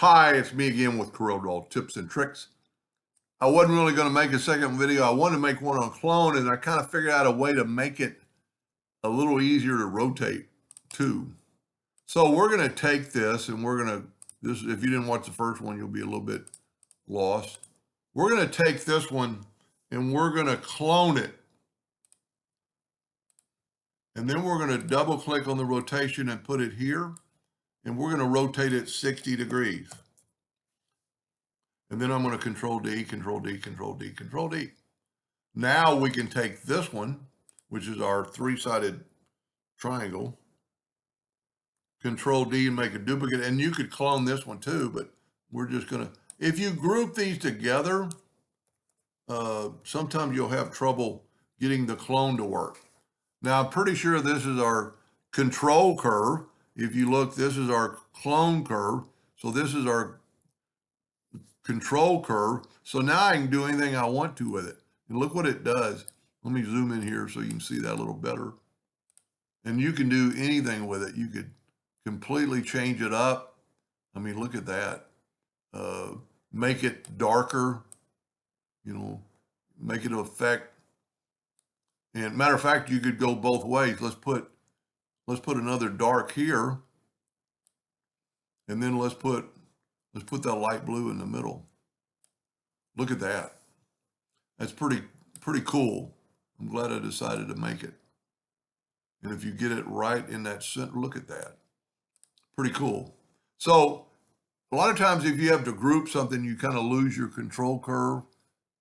Hi, it's me again with Corel tips and tricks. I wasn't really going to make a second video. I wanted to make one on clone, and I kind of figured out a way to make it a little easier to rotate too. So we're going to take this and we're going to, if you didn't watch the first one, you'll be a little bit lost. We're going to take this one and we're going to clone it. And then we're going to double click on the rotation and put it here. And we're going to rotate it 60 degrees. And then I'm going to Control D, Control D, Control D, Control D. Now we can take this one, which is our three-sided triangle, Control D and make a duplicate. And you could clone this one too, but we're just going to, if you group these together, sometimes you'll have trouble getting the clone to work. Now, I'm pretty sure this is our control curve. If you look, this is our clone curve. So this is our control curve. So now I can do anything I want to with it. And look what it does. Let me zoom in here so you can see that a little better. And you can do anything with it. You could completely change it up. I mean, look at that. Make it darker, make it affect. And matter of fact, you could go both ways. Let's put another dark here. And then let's put that light blue in the middle. Look at that. That's pretty cool. I'm glad I decided to make it. And if you get it right in that center, look at that. Pretty cool. So a lot of times if you have to group something, you kind of lose your control curve.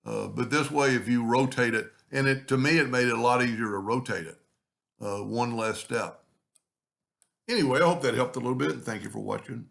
But this way, if you rotate it, and to me, it made it a lot easier to rotate it. One less step. Anyway, I hope that helped a little bit, and thank you for watching.